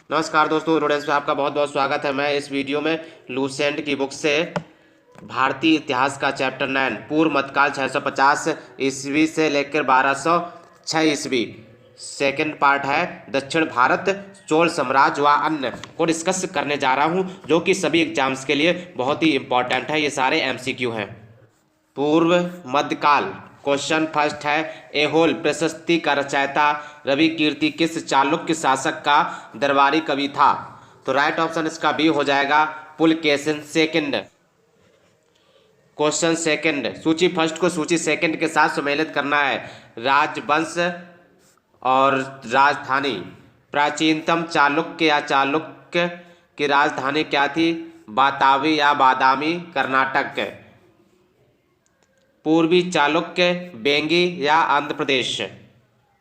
नमस्कार दोस्तों, स्टूडेंट्स में आपका बहुत बहुत स्वागत है। मैं इस वीडियो में लूसेंट की बुक से भारतीय इतिहास का चैप्टर 9 पूर्व मध्यकाल 650 ईस्वी से लेकर 1206 ईस्वी सेकंड पार्ट है दक्षिण भारत चोल साम्राज्य व अन्य को डिस्कस करने जा रहा हूं, जो कि सभी एग्जाम्स के लिए बहुत ही इंपॉर्टेंट है। ये सारे एमसीक्यू हैं। पूर्व मध्यकाल क्वेश्चन फर्स्ट है, एहोल प्रशस्ति का रचयिता रवि कीर्ति किस चालुक्य शासक का दरबारी कवि था? तो राइट ऑप्शन इसका बी हो जाएगा पुलकेशिन सेकंड। क्वेश्चन सेकंड, सूची फर्स्ट को सूची सेकंड के साथ सम्मिलित करना है। राजवंश और राजधानी, प्राचीनतम चालुक्य या चालुक्य की राजधानी क्या थी? बातावी या बादामी, कर्नाटक। पूर्वी चालुक्य बेंगी या आंध्र प्रदेश।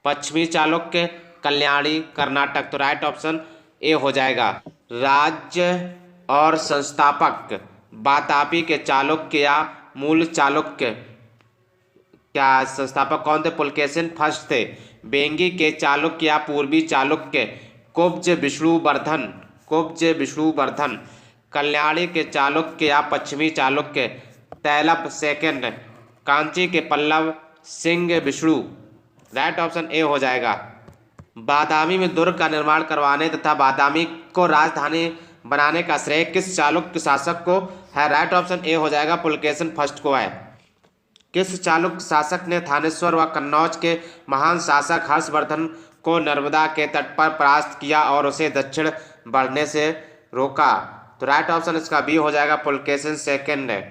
पश्चिमी चालुक्य कल्याणी, कर्नाटक। तो राइट ऑप्शन ए हो जाएगा। राज्य और संस्थापक बातापी के चालुक्य या मूल चालुक्य, क्या संस्थापक कौन थे? पुलकेशिन फर्स्ट थे। बेंगी के चालुक्य या पूर्वी चालुक्य कुब्ज विष्णुवर्धन, कुब्ज विष्णुवर्धन। कल्याणी के चालुक्य या पश्चिमी चालुक्य तैलप सेकंड। कांची के Pallava Simha Vishnu. Right option A हो जाएगा। बादामी में दुर्ग का निर्माण करवाने तथा बादामी को राजधानी बनाने का श्रेय किस चालुक्य शासक को है? राइट ऑप्शन ए हो जाएगा, पुलकेशिन फर्स्ट को है। किस चालुक्य शासक ने थानेश्वर व कन्नौज के महान शासक हर्षवर्धन को नर्मदा के तट पर परास्त किया और उसे दक्षिण बढ़ने से रोका? तो राइट ऑप्शन इसका बी हो जाएगा, पुलकेशिन सेकंड।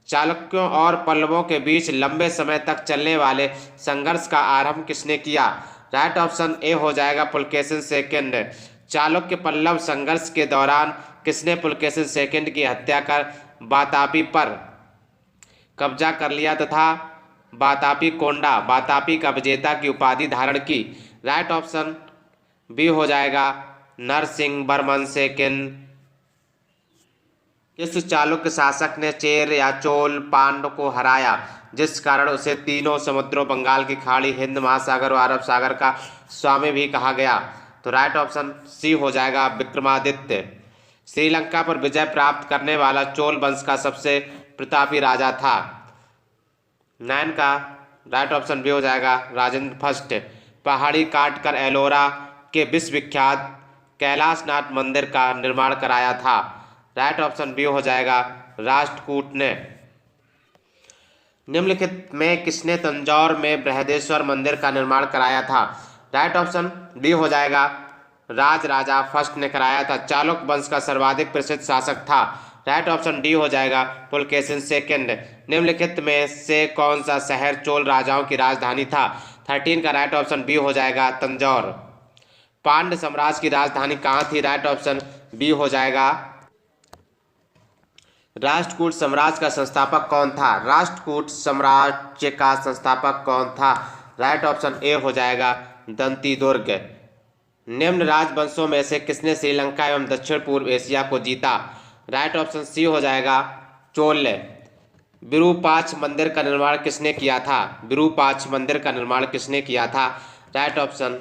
चालुक्यों और पल्लवों के बीच लंबे समय तक चलने वाले संघर्ष का आरंभ किसने किया? राइट ऑप्शन ए हो जाएगा, पुलकेशिन सेकंड। चालुक्य पल्लव संघर्ष के दौरान किसने पुलकेशिन सेकंड की हत्या कर बातापी पर कब्जा कर लिया तथा बातापी कोंडा, बातापी का विजेता की उपाधि धारण की? राइट ऑप्शन बी हो जाएगा, नरसिंह वर्मन सेकंड। किस चालुक्य शासक ने चेर या चोल पांड को हराया, जिस कारण उसे तीनों समुद्रों बंगाल की खाड़ी, हिंद महासागर और अरब सागर का स्वामी भी कहा गया? तो राइट ऑप्शन सी हो जाएगा, विक्रमादित्य। श्रीलंका पर विजय प्राप्त करने वाला चोल वंश का सबसे प्रतापी राजा था? 9 का राइट ऑप्शन बी हो जाएगा, राजेंद्र फर्स्ट। पहाड़ी काटकर एलोरा के विश्वविख्यात कैलाशनाथ मंदिर का निर्माण कराया था? राइट ऑप्शन बी हो जाएगा, राष्ट्रकूट ने। निम्नलिखित में किसने तंजौर में बृहदेश्वर मंदिर का निर्माण कराया था? राइट ऑप्शन डी हो जाएगा, राज राजा फर्स्ट ने कराया था। चालुक्य वंश का सर्वाधिक प्रसिद्ध शासक था? राइट ऑप्शन डी हो जाएगा, पुलकेशिन सेकंड। निम्नलिखित में से कौन सा शहर चोल राजाओं की राजधानी था? 13 का राइट ऑप्शन बी हो जाएगा, तंजौर। पांड्य साम्राज्य की राजधानी कहाँ थी? राइट ऑप्शन बी हो जाएगा, राष्ट्रकूट साम्राज्य का संस्थापक कौन था? राष्ट्रकूट साम्राज्य का संस्थापक कौन था? राइट ऑप्शन ए हो जाएगा, दंती दुर्ग। निम्न राजवंशों में से किसने श्रीलंका एवं दक्षिण पूर्व एशिया को जीता? राइट ऑप्शन सी हो जाएगा, चोल। विरूपाक्ष मंदिर का निर्माण किसने किया था? विरूपाक्ष मंदिर का निर्माण किसने किया था? राइट ऑप्शन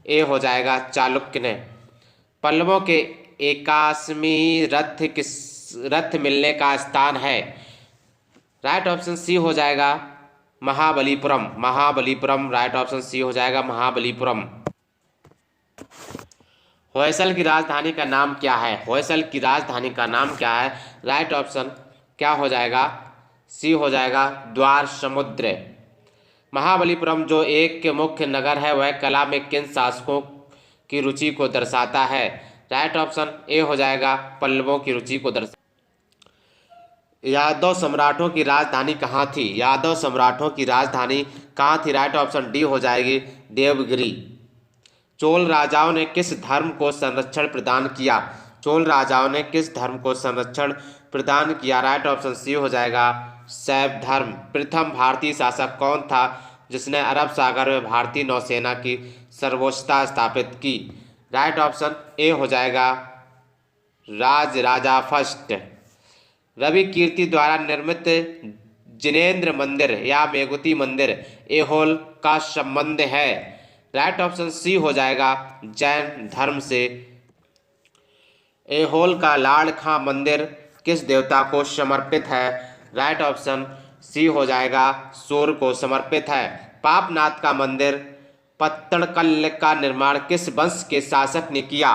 ए हो जाएगा, चालुक्य ने। पल्लवों के एकाश्मी रथ मिलने का स्थान है? राइट ऑप्शन सी हो जाएगा, Mahabalipuram, Mahabalipuram. Right option C हो जाएगा, महाबलीपुरम। होयसल की राजधानी का नाम क्या है? होयसल की राजधानी का नाम क्या है? राइट ऑप्शन क्या हो जाएगा, सी हो जाएगा, द्वार समुद्र। महाबलीपुरम जो एक मुख्य नगर है, वह कला में किन शासकों की रुचि को दर्शाता है? राइट ऑप्शन ए हो जाएगा, पल्लवों की रुचि को दर्शाता। यादव सम्राटों की राजधानी कहाँ थी? यादव सम्राटों की राजधानी कहाँ थी? राइट ऑप्शन डी हो जाएगी, देवगिरी। चोल राजाओं ने किस धर्म को संरक्षण प्रदान किया? चोल राजाओं ने किस धर्म को संरक्षण प्रदान किया? राइट ऑप्शन सी हो जाएगा, शैव धर्म। प्रथम भारतीय शासक कौन था जिसने अरब सागर में भारतीय नौसेना की सर्वोच्चता स्थापित की? राइट ऑप्शन ए हो जाएगा, राज राजा फर्स्ट। रवि कीर्ति द्वारा निर्मित जिनेंद्र मंदिर या मेघुती मंदिर एहोल का संबंध है? राइट ऑप्शन सी हो जाएगा, जैन धर्म से। ऐहोल का लाड़ खां मंदिर किस देवता को समर्पित है? राइट ऑप्शन सी हो जाएगा, सूर्य को समर्पित है। पापनाथ का मंदिर पत्तड़कल का निर्माण किस वंश के शासक ने किया?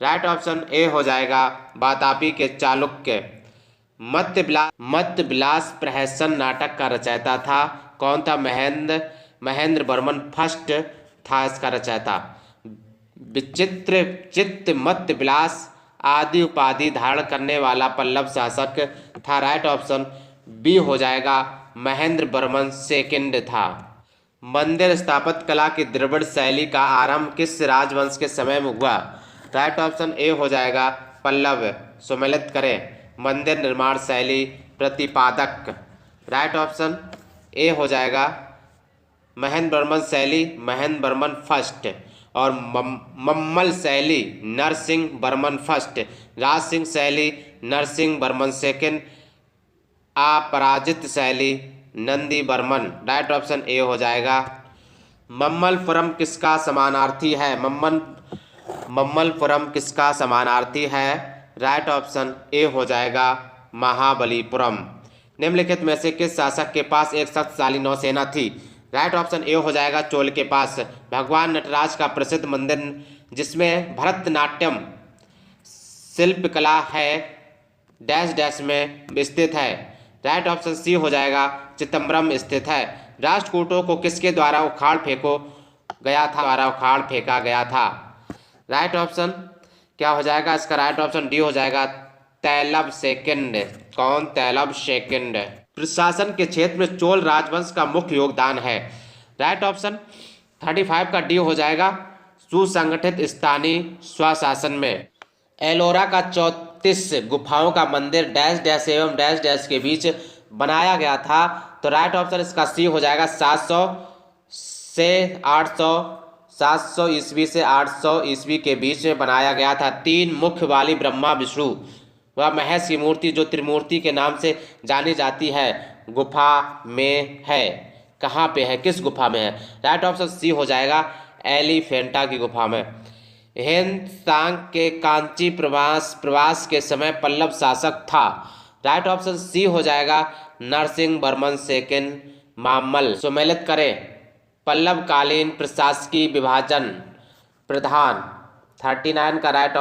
राइट ऑप्शन ए हो जाएगा, वातापी के चालुक्य। मत्स्य विलास प्रहसन नाटक का रचयिता था कौन था? महेंद्र वर्मन फर्स्ट था इसका रचयिता। विचित्र चित्त मत्स्य विलास आदि उपाधि धारण करने वाला पल्लव शासक था? राइट ऑप्शन बी हो जाएगा, महेंद्र वर्मन सेकंड था। मंदिर स्थापत्य कला की द्रविड़ शैली का आरंभ किस राजवंश के समय में हुआ? राइट ऑप्शन ए हो जाएगा, पल्लव। सुमेलित करें मंदिर निर्माण शैली प्रतिपादक। राइट ऑप्शन ए हो जाएगा, महेंद्र वर्मन शैली महेंद्र वर्मन फर्स्ट, और मम्मल शैली नरसिंह वर्मन फर्स्ट, राज सिंह शैली नरसिंह वर्मन सेकंड, अपराजित शैली Nandi Varman. Right option A हो जाएगा। मम्मलपुरम किसका समानार्थी है? मम्मलपुरम किसका समानार्थी है? राइट ऑप्शन ए हो जाएगा, महाबलीपुरम। निम्नलिखित में से किस शासक के पास एक शक्तिशाली नौसेना थी? राइट ऑप्शन ए हो जाएगा, चोल के पास। भगवान नटराज का प्रसिद्ध मंदिर जिसमें भरतनाट्यम शिल्पकला है डैश डैश में स्थित है? राइट ऑप्शन सी हो जाएगा, चिदम्बरम स्थित है। राष्ट्रकूटों को किसके द्वारा उखाड़ फेंका गया था? राइट ऑप्शन क्या हो जाएगा इसका? राइट ऑप्शन डी हो जाएगा, तैलब सेकंड। कौन? तैलब सेकंड। प्रशासन के क्षेत्र में चोल राजवंश का मुख्य योगदान है? राइट ऑप्शन 35 का डी हो जाएगा, सुसंगठित स्थानीय स्वशासन में। एलोरा का 34 गुफाओं का मंदिर डैश डैश एवं डैश डैश के बीच बनाया गया था? तो राइट ऑप्शन इसका सी हो जाएगा, 700 ईस्वी से 800 ईस्वी के बीच में बनाया गया था। 3 मुख वाली ब्रह्मा विष्णु व महेश की मूर्ति जो त्रिमूर्ति के नाम से जानी जाती है गुफा में है। कहाँ पे है, किस गुफा में है? राइट ऑप्शन सी हो जाएगा, एलिफेंटा की गुफा में। हेनसांग के कांची प्रवास के समय पल्लव शासक था? राइट ऑप्शन सी हो जाएगा, नरसिंह वर्मन सेकंड मामल। सुमेलित करें पल्लव कालीन प्रशासकीय विभाजन प्रधान। 39 का राइट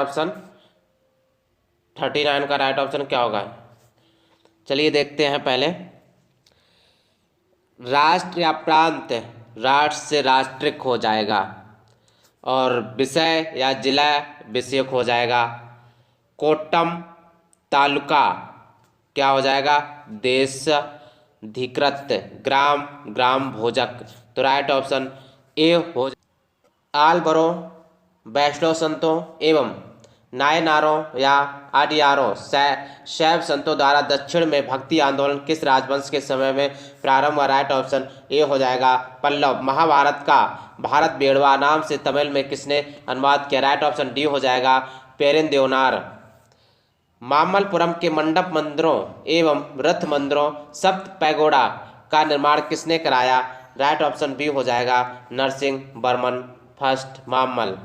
ऑप्शन क्या होगा? चलिए देखते हैं पहले। राष्ट्र या प्रांत राष्ट्र से राष्ट्रिक हो जाएगा, और विषय या जिला विषयक हो जाएगा। कोट्टम तालुका क्या हो जाएगा? देश धिकृत। ग्राम भोजक। तो राइट ऑप्शन ए हो। आलबरों वैष्णव संतों एवं नायनारों या आडियारों शैव संतों द्वारा दक्षिण में भक्ति आंदोलन किस राजवंश के समय में प्रारंभ हुआ? राइट ऑप्शन ए हो जाएगा, पल्लव। महाभारत का भारत बेड़वा नाम से तमिल में किसने अनुवाद किया? राइट ऑप्शन डी हो जाएगा, पेरिनदेवनार। मामल्लपुरम के मंडप मंदिरों एवं रथ मंदिरों सप्त पैगोडा का निर्माण किसने कराया? राइट ऑप्शन बी हो जाएगा, नरसिंह वर्मन फर्स्ट मामल।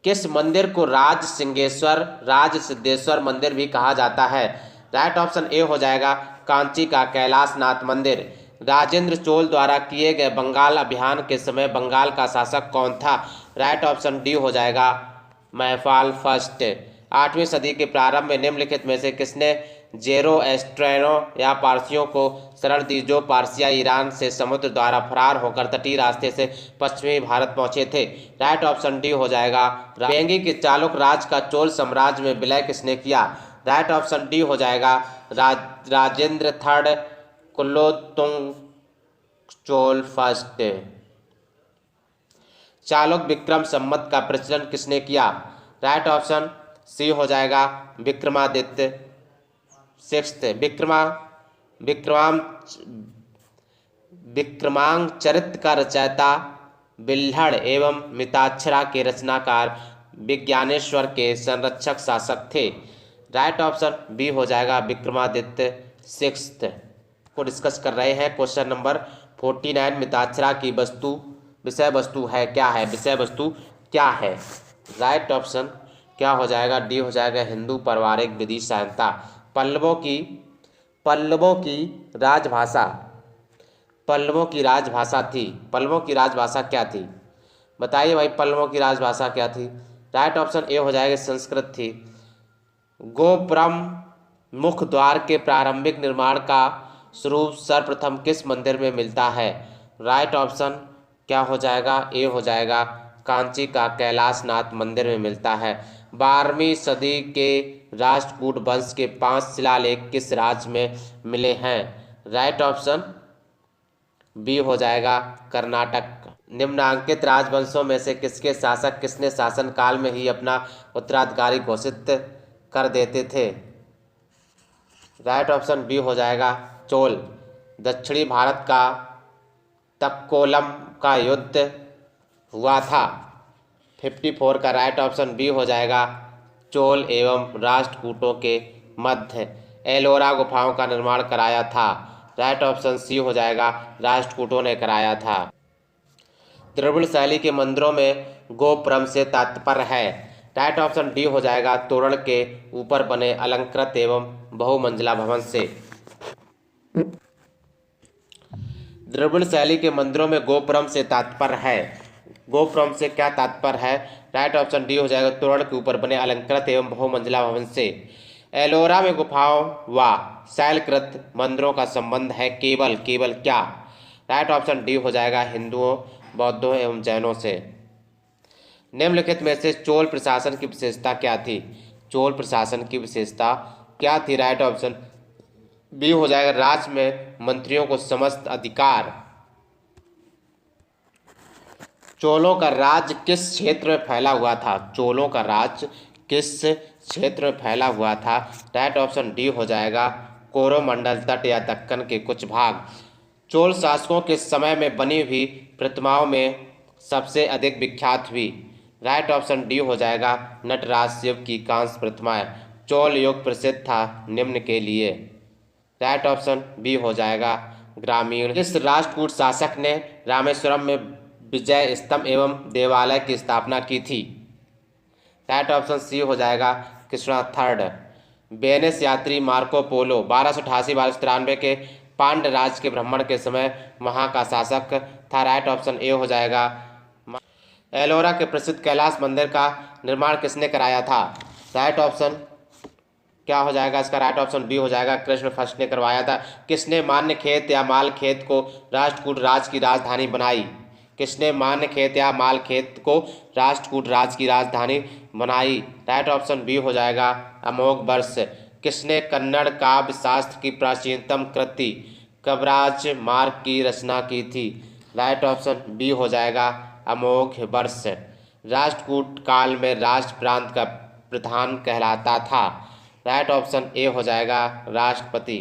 किस मंदिर को राज सिद्धेश्वर मंदिर भी कहा जाता है? राइट ऑप्शन ए हो जाएगा, कांची का कैलाशनाथ मंदिर। राजेंद्र चोल द्वारा किए गए बंगाल अभियान के समय बंगाल का शासक कौन था? राइट ऑप्शन डी हो जाएगा, महफाल फर्स्ट। 8वीं सदी के प्रारंभ में निम्नलिखित में से किसने ज़ेरोएस्ट्रियनों या पारसियों को शरण दी जो पारसिया ईरान से समुद्र द्वारा फरार होकर तटीय रास्ते से पश्चिमी भारत पहुंचे थे? राइट ऑप्शन डी हो जाएगा, वेंगी के चालुक राज का चोल साम्राज्य में विलय किसने किया? राइट ऑप्शन डी हो जाएगा, राजेंद्र थर्ड कुलोत्तुंग चोल फर्स्ट। चालुक विक्रम संवत का प्रचलन किसने किया? राइट ऑप्शन सी हो जाएगा, विक्रमादित्य सिक्स्थ। विक्रमांगचरित का रचयिता बिल्हड़ एवं मिताक्षरा के रचनाकार विज्ञानेश्वर के संरक्षक शासक थे? राइट ऑप्शन बी हो जाएगा, विक्रमादित्य सिक्स्थ। को डिस्कस कर रहे हैं क्वेश्चन नंबर 49। मिताक्षरा की विषय वस्तु क्या है? राइट ऑप्शन क्या हो जाएगा? डी हो जाएगा हिंदू पारिवारिक विधि संहिता। पल्लवों की राजभाषा पल्लवों की राजभाषा थी। पल्लवों की राजभाषा क्या थी? बताइए भाई, पल्लवों की राजभाषा क्या थी? राइट ऑप्शन ए हो जाएगा संस्कृत थी। गोपुरम मुख्य द्वार के प्रारंभिक निर्माण का स्वरूप सर्वप्रथम किस मंदिर में मिलता है? राइट ऑप्शन क्या हो जाएगा? ए हो जाएगा कांची का कैलाशनाथ मंदिर में मिलता है। 12वीं सदी के राष्ट्रकूट वंश के 5 शिलालेख किस राज्य में मिले हैं? राइट ऑप्शन बी हो जाएगा कर्नाटक। निम्नांकित राजवंशों में से किसने शासन काल में ही अपना उत्तराधिकारी घोषित कर देते थे? राइट ऑप्शन बी हो जाएगा चोल। दक्षिणी भारत का तक्कोलम का युद्ध हुआ था। 54 का राइट ऑप्शन बी हो जाएगा चोल एवं राष्ट्रकूटों के मध्य एलोरा गुफाओं का निर्माण कराया था। राइट ऑप्शन सी हो जाएगा राष्ट्रकूटों ने कराया था। द्रविड़ शैली के मंदिरों में गोपुरम से तात्पर्य है? राइट ऑप्शन डी हो जाएगा तोरण के ऊपर बने अलंकृत एवं बहुमंजिला भवन से। द्रविड़ शैली के मंदिरों में गोपुरम से तात्पर्य है। गोपुरम से क्या तात्पर्य है? राइट ऑप्शन डी हो जाएगा तोरण के ऊपर बने अलंकृत एवं बहुमंजिला भवन से। एलोरा में गुफाओं व शैलकृत मंदिरों का संबंध है केवल क्या? राइट ऑप्शन डी हो जाएगा हिंदुओं, बौद्धों एवं जैनों से। निम्नलिखित में से चोल प्रशासन की विशेषता क्या थी? चोल प्रशासन की विशेषता क्या थी? राइट ऑप्शन बी हो जाएगा राज्य में मंत्रियों को समस्त अधिकार। चोलों का राज्य किस क्षेत्र में फैला हुआ था? चोलों का राज्य किस क्षेत्र में फैला हुआ था? राइट ऑप्शन डी हो जाएगा कोरोमंडल तट या दक्कन के कुछ भाग। चोल शासकों के समय में बनी हुई प्रतिमाओं में सबसे अधिक विख्यात हुई। राइट ऑप्शन डी हो जाएगा नटराज शिव की कांस्य प्रतिमाएं। चोल युग प्रसिद्ध था निम्न के लिए। राइट ऑप्शन बी हो जाएगा ग्रामीण। इस राष्ट्रकूट शासक ने रामेश्वरम में विजय स्तंभ एवं देवालय की स्थापना की थी? राइट ऑप्शन सी हो जाएगा कृष्णा थर्ड। वेनिस यात्री मार्को पोलो 1288-1293 के पांड्य राज के भ्रमण के समय वहाँ का शासक था। राइट ऑप्शन ए हो जाएगा। एलोरा के प्रसिद्ध कैलाश मंदिर का निर्माण किसने कराया था? राइट ऑप्शन क्या हो जाएगा इसका? राइट ऑप्शन बी हो जाएगा कृष्ण फर्स्ट ने करवाया था। किसने मान्य खेत या माल खेत को राष्ट्रकूट राज की राजधानी बनाई? किसने मान्य खेत या माल खेत को राष्ट्रकूट राज की राजधानी बनाई? राइट ऑप्शन बी हो जाएगा अमोघ वर्ष। किसने कन्नड़ काव्य शास्त्र की प्राचीनतम कृति कविराज मार्ग की रचना की थी? राइट ऑप्शन बी हो जाएगा अमोघ वर्ष। राष्ट्रकूट काल में राष्ट्र प्रांत का प्रधान कहलाता था। राइट ऑप्शन ए हो जाएगा राष्ट्रपति।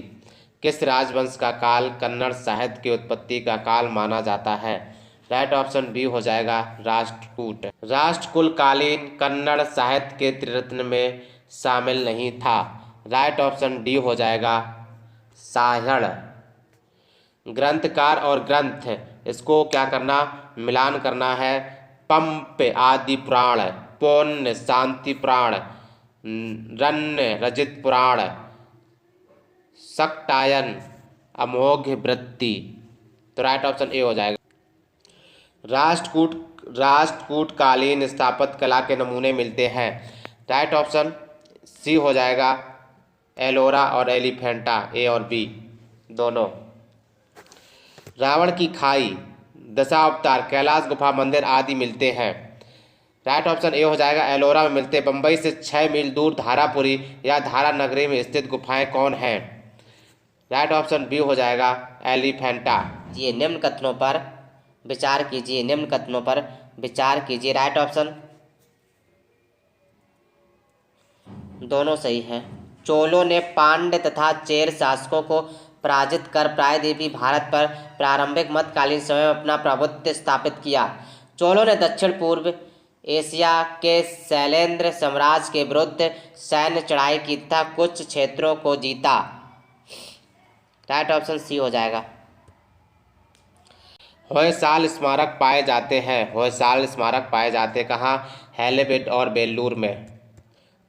किस राजवंश का काल कन्नड़ साहित्य की उत्पत्ति का काल माना जाता है? राइट ऑप्शन बी हो जाएगा राष्ट्रकूट। राष्ट्रकूट कालीन कन्नड़ साहित्य के त्रिरत्न में शामिल नहीं था। राइट ऑप्शन डी हो जाएगा सायण। ग्रंथकार और ग्रंथ इसको क्या करना? मिलान करना है। पंप आदि पुराण, पौन्य शांति पुराण, रण्य रजित पुराण, सक्टायन, अमोघ वृत्ति। तो राइट ऑप्शन ए हो जाएगा। राष्ट्रकूट कालीन स्थापत्य कला के नमूने मिलते हैं। राइट ऑप्शन सी हो जाएगा एलोरा और एलिफेंटा, ए और बी दोनों। रावण की खाई, दशावतार, कैलाश गुफा मंदिर आदि मिलते हैं। राइट ऑप्शन ए हो जाएगा एलोरा में मिलते। बम्बई से 6 मील दूर धारापुरी या धारा नगरी में स्थित गुफाएं कौन हैं? राइट ऑप्शन बी हो जाएगा एलिफेंटा। ये निम्न कथनों पर विचार कीजिए। निम्न कथनों पर विचार कीजिए। राइट ऑप्शन दोनों सही है। चोलों ने पांड्य तथा चेर शासकों को पराजित कर प्रायद्वीपीय भारत पर प्रारंभिक मध्यकालीन समय में अपना प्रभुत्व स्थापित किया। चोलों ने दक्षिण पूर्व एशिया के शैलेंद्र साम्राज्य के विरुद्ध सैन्य चढ़ाई की तथा कुछ क्षेत्रों को जीता। राइट ऑप्शन सी हो जाएगा। होयसाल स्मारक पाए जाते हैं कहाँ? हेलेबिड और बेल्लूर में।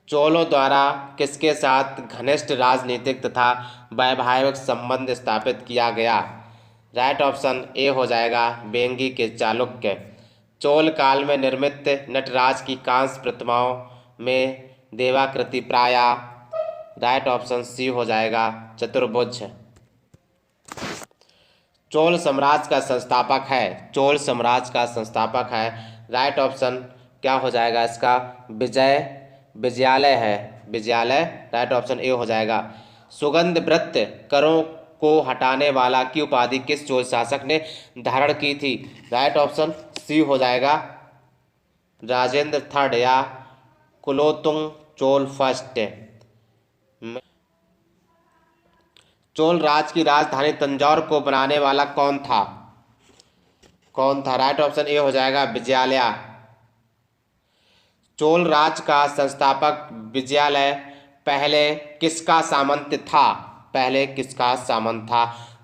चोलों द्वारा किसके साथ घनिष्ठ राजनीतिक तथा वैवाहिक संबंध स्थापित किया गया? राइट ऑप्शन ए हो जाएगा बेंगी के चालुक्य। चोल काल में निर्मित नटराज की कांस्य प्रतिमाओं में देवाकृति प्राय। राइट ऑप्शन सी हो जाएगा चतुर्भुज। चोल साम्राज्य का संस्थापक है, चोल साम्राज्य का संस्थापक है। राइट ऑप्शन क्या हो जाएगा इसका? विजयालय है, विजयालय। राइट ऑप्शन ए हो जाएगा। सुगंध व्रत करों को हटाने वाला की उपाधि किस चोल शासक ने धारण की थी? राइट ऑप्शन सी हो जाएगा राजेंद्र थर्ड या कुलोत्तुंग चोल फर्स्ट। चोल राज की राजधानी तंजौर को बनाने वाला कौन था? राइट ऑप्शन ए हो जाएगा विजयालय। चोल राज का संस्थापक विजयालय पहले किसका सामंत था?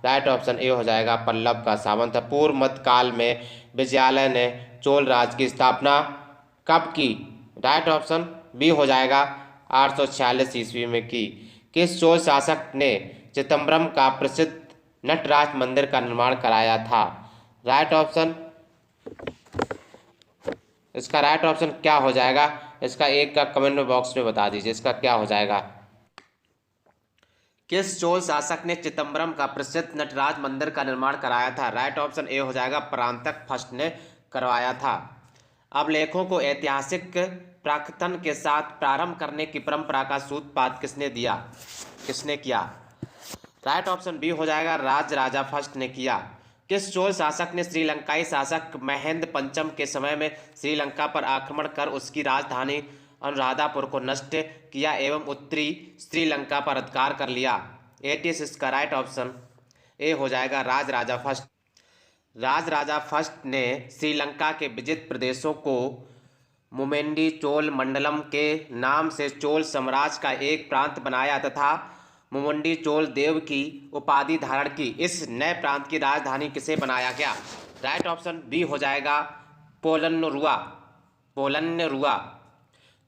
राइट ऑप्शन ए हो जाएगा पल्लव का सामंत। पूर्व मध्यकाल में विजयालय ने चोल राज की स्थापना कब की? राइट ऑप्शन बी हो जाएगा 846 ईस्वी में की। किस चोल शासक ने चिदम्बरम का प्रसिद्ध नटराज मंदिर का निर्माण कराया था? इसका राइट ऑप्शन क्या हो जाएगा? इसका एक का कमेंट बॉक्स में बता दीजिए, इसका क्या हो जाएगा? किस चोल शासक ने चिदम्बरम का प्रसिद्ध नटराज मंदिर का निर्माण कराया था? राइट ऑप्शन ए हो जाएगा परांतक फर्स्ट ने करवाया था। अभिलेखों को ऐतिहासिक प्राकथन के साथ प्रारंभ करने की परंपरा का सूत्रपात किसने किया? राइट ऑप्शन बी हो जाएगा राजा फर्स्ट ने किया। किस चोल शासक ने श्रीलंकाई शासक महेंद्र पंचम के समय में श्रीलंका पर आक्रमण कर उसकी राजधानी अनुराधापुर को नष्ट किया एवं उत्तरी श्रीलंका पर अधिकार कर लिया? 86 का राइट ऑप्शन ए हो जाएगा राजा फर्स्ट। राजा फर्स्ट ने श्रीलंका के विजित प्रदेशों को मुमेंडी चोल मंडलम के नाम से चोल साम्राज्य का एक प्रांत बनाया तथा मुमुंडी चोल देव की उपाधि धारण की। इस नए प्रांत की राजधानी किसे बनाया गया? राइट ऑप्शन बी हो जाएगा पोलन्नुरुआ।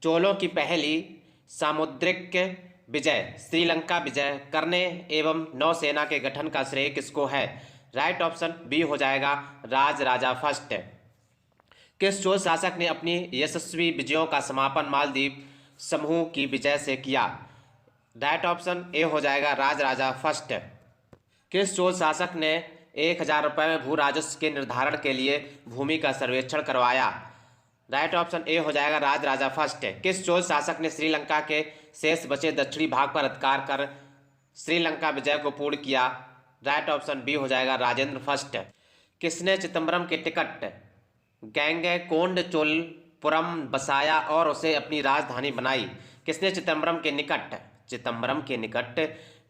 चोलों की पहली सामुद्रिक विजय श्रीलंका विजय करने एवं नौसेना के गठन का श्रेय किसको है? राइट ऑप्शन बी हो जाएगा राजा फर्स्ट। किस चोल शासक ने अपनी यशस्वी विजयों का समापन मालदीव समूह की विजय से किया? राइट ऑप्शन ए हो जाएगा राजा फर्स्ट। किस चोल शासक ने 1000 रुपये में भू राजस्व के निर्धारण के लिए भूमि का सर्वेक्षण करवाया? राइट ऑप्शन ए हो जाएगा राजा फर्स्ट। किस चोल शासक ने श्रीलंका के शेष बचे दक्षिणी भाग पर अधिकार कर श्रीलंका विजय को पूर्ण किया? राइट ऑप्शन बी हो जाएगा राजेंद्र फर्स्ट। किसने चिदम्बरम के टिकट गैंगकोंड चोलपुरम बसाया और उसे अपनी राजधानी बनाई? किसने चिदम्बरम के निकट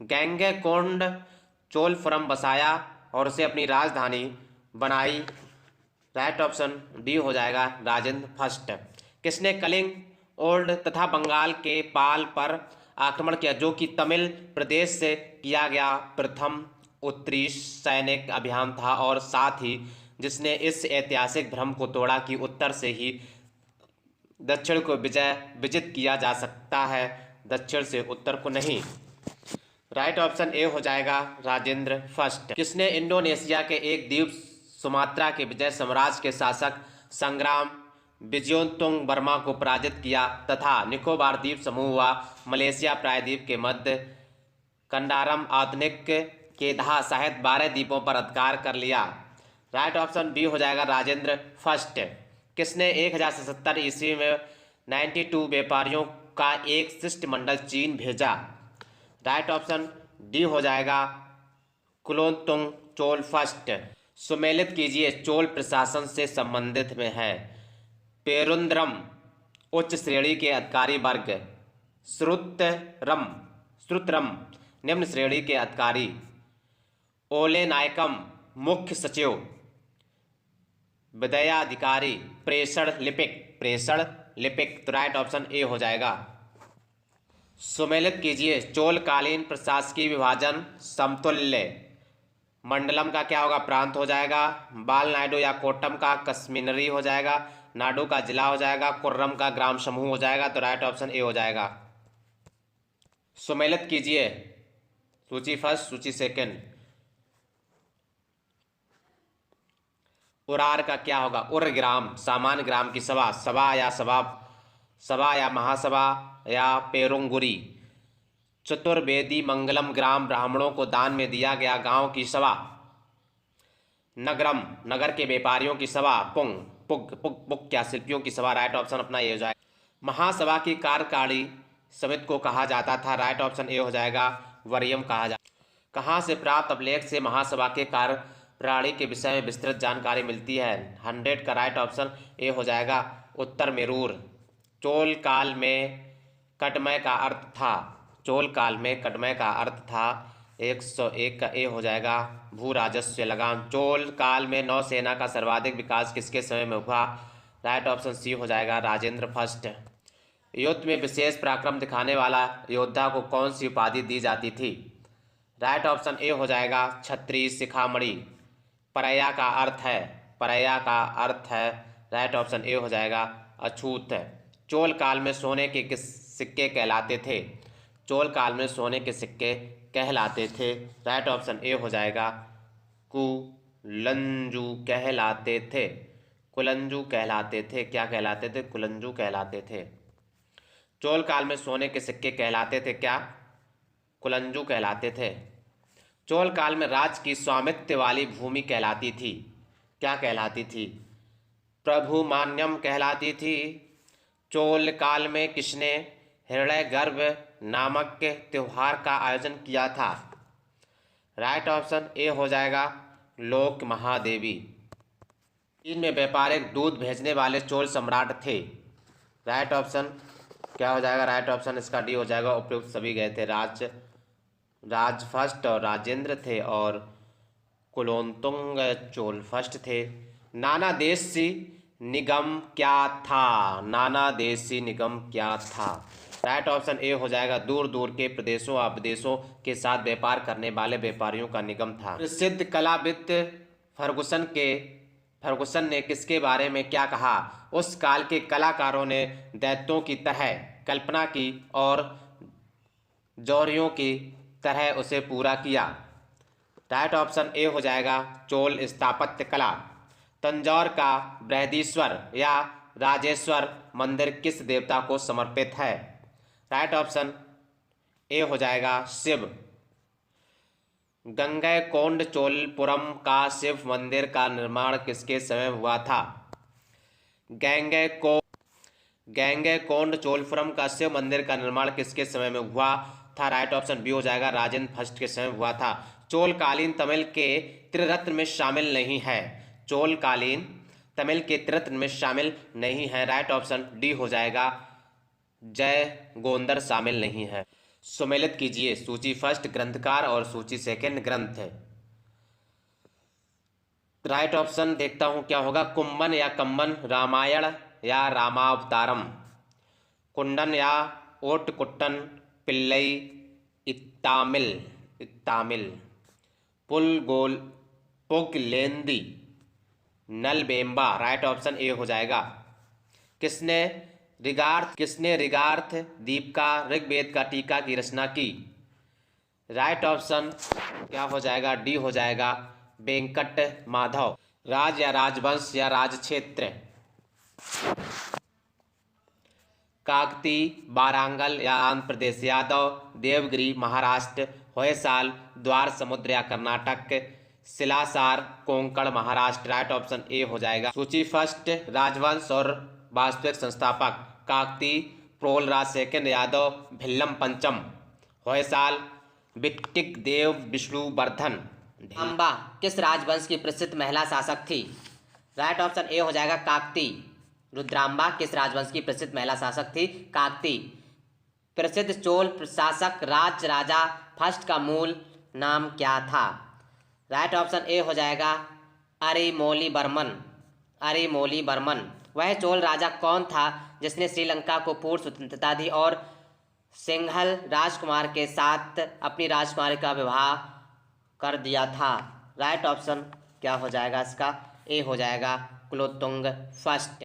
गैंगकोंड चोलपुरम बसाया और उसे अपनी राजधानी बनाई? राइट ऑप्शन डी हो जाएगा राजेंद्र फर्स्ट। किसने कलिंग ओल्ड तथा बंगाल के पाल पर आक्रमण किया जो कि तमिल प्रदेश से किया गया प्रथम उत्तरी सैनिक अभियान था और साथ ही जिसने इस ऐतिहासिक भ्रम को तोड़ा कि उत्तर से ही दक्षिण को विजित किया जा सकता है, दक्षिण से उत्तर को नहीं? राइट ऑप्शन ए हो जाएगा राजेंद्र फर्स्ट। किसने इंडोनेशिया के एक द्वीप सुमात्रा के विजय साम्राज्य के शासक संग्राम विजयोत्तुंग वर्मा को पराजित किया तथा निकोबार द्वीप समूह व मलेशिया प्रायद्वीप के मध्य कंडारम आधुनिक केधा सहित 12 द्वीपों पर अधिकार कर लिया? राइट ऑप्शन बी हो जाएगा राजेंद्र फर्स्ट। किसने 1077 ईस्वी में 92 व्यापारियों का एक शिष्टमंडल चीन भेजा? राइट ऑप्शन डी हो जाएगा कुलोत्तुंग चोल फर्स्ट। सुमेलित कीजिए चोल प्रशासन से संबंधित में है। पेरुंद्रम उच्च श्रेणी के अधिकारी वर्ग, श्रुतरम निम्न श्रेणी के अधिकारी, ओले नायकम मुख्य सचिव, विदयाधिकारी, प्रेषण लिपिक। तो राइट ऑप्शन ए हो जाएगा। सुमेलित कीजिए चोलकालीन प्रशासकीय विभाजन समतुल्य मंडलम का क्या होगा? प्रांत हो जाएगा। बाल नायडू या कोट्टम का कश्मीरी हो जाएगा। नाडू का जिला हो जाएगा, कुर्रम का ग्राम समूह हो जाएगा। तो राइट ऑप्शन ए हो जाएगा। सुमेलित कीजिए सूची फर्स्ट, सूची सेकंड। उरार का क्या होगा? उर ग्राम, सामान्य ग्राम की सभा, सभा या महासभा या पेरुंगुरी। चतुर्वेदी मंगलम ग्राम, ब्राह्मणों को दान में दिया गया गांव की सभा। नगरम, नगर के व्यापारियों की सभा। पुंग, पुग पुग पुग क्या शिल्पियों की सभा। राइट ऑप्शन अपना ए हो जाएगा। महासभा की कार्यकारी समिति को कहा जाता था। राइट ऑप्शन ए हो जाएगा, वरीयम कहा जाता। कहाँ से प्राप्त अभिलेख से महासभा के कार्य प्रणाली के विषय में विस्तृत जानकारी मिलती है? 100 का राइट ऑप्शन ए हो जाएगा, उत्तर मेरूर। चोल काल में कटमय का अर्थ था। चोल काल में कटमय का अर्थ था 101 का ए हो जाएगा, भू राजस्व लगान। चोल काल में नौसेना का सर्वाधिक विकास किसके समय में हुआ? राइट ऑप्शन सी हो जाएगा, राजेंद्र फर्स्ट। युद्ध में विशेष पराक्रम दिखाने वाला योद्धा को कौन सी उपाधि दी जाती थी? राइट ऑप्शन ए हो जाएगा, क्षत्रिय शिखामणि। परया का अर्थ है राइट ऑप्शन ए हो जाएगा, अछूत। चोल काल में सोने के किस सिक्के कहलाते थे? चोल काल में सोने के सिक्के कहलाते थे। राइट ऑप्शन ए हो जाएगा, कुलंजू कहलाते थे। कुलंजू कहलाते थे। क्या कहलाते थे? कुलंजू कहलाते थे। चोल काल में सोने के सिक्के कहलाते थे क्या? कुलंजू कहलाते थे। चोल काल में राज्य की स्वामित्व वाली भूमि कहलाती थी। क्या कहलाती थी? प्रभुमान्यम कहलाती थी। चोल काल में किसने हिरण्यगर्भ नामक त्योहार का आयोजन किया था? राइट ऑप्शन ए हो जाएगा, लोक महादेवी। चीन में व्यापारिक दूध भेजने वाले चोल सम्राट थे। राइट ऑप्शन क्या हो जाएगा? राइट ऑप्शन इसका डी हो जाएगा, उपयुक्त सभी गए थे। राज फर्स्ट और राजेंद्र थे और कुलोत्तुंग चोल फर्स्ट थे। नाना देशी निगम क्या था? नाना देशी निगम क्या था? राइट ऑप्शन ए हो जाएगा, दूर दूर के प्रदेशों और विदेशों के साथ व्यापार करने वाले व्यापारियों का निगम था। प्रसिद्ध कलाविद फर्गुसन ने किसके बारे में क्या कहा? उस काल के कलाकारों ने दैत्यों की तरह कल्पना की और जौहरियों की तरह उसे पूरा किया। राइट ऑप्शन ए हो जाएगा, चोल स्थापत्य कला। तंजौर का बृहदीश्वर या राजेश्वर मंदिर किस देवता को समर्पित है? राइट ऑप्शन ए हो जाएगा, शिव। गंगैकोंड चोलपुरम का शिव मंदिर का निर्माण किसके समय हुआ था? गंगैकोंड चोलपुरम का शिव मंदिर का निर्माण किसके समय में हुआ था? राइट ऑप्शन बी हो जाएगा, राजेंद्र फर्स्ट के समय हुआ था। चोलकालीन तमिल के त्रिरत्न में शामिल नहीं है। चोलकालीन तमिल के त्रिरत्न में शामिल नहीं है। राइट ऑप्शन डी हो जाएगा, जय गोंदर शामिल नहीं है। सुमेलित कीजिए सूची फर्स्ट ग्रंथकार और सूची सेकंड ग्रंथ। राइट ऑप्शन देखता हूं क्या होगा, कुंभन या कम्बन, रामायण या रामावतारम, कुंडन या ओटकुट्टन, पिल्लई, इत्तामिल, पुगलेंदी, नलबेम्बा। राइट ऑप्शन ए हो जाएगा। किसने ऋगार्थ दीपिका ऋग्वेद का टीका की रचना की? राइट ऑप्शन क्या हो जाएगा? डी हो जाएगा, वेंकट माधव। राज या राजवंश या राज क्षेत्र, काकती वारांगल या आंध्र प्रदेश, यादव देवगिरी महाराष्ट्र, होयसाल द्वार समुद्र या कर्नाटक, सिलासार Konkan Maharashtra. Right option A हो जाएगा। सूची फर्स्ट राजवंश और वास्तविक संस्थापक, काकती प्रोलराज सेकंड, यादव भिल्लम पंचम, होयसाल विट्टिक देव विष्णुवर्धन। रुद्राम्बा किस राजवंश की प्रसिद्ध महिला शासक थी? राइट ऑप्शन ए हो जाएगा, काकती। रुद्राम्बा किस राजवंश की प्रसिद्ध महिला शासक थी? काकती। प्रसिद्ध चोल शासक राजा फर्स्ट का मूल नाम क्या था? राइट ऑप्शन ए हो जाएगा, अरिमोली वर्मन। वह चोल राजा कौन था जिसने श्रीलंका को पूर्ण स्वतंत्रता दी और सिंघल राजकुमार के साथ अपनी राजकुमारी का विवाह कर दिया था? राइट ऑप्शन क्या हो जाएगा इसका? ए हो जाएगा, कुलोत्तुंग फर्स्ट।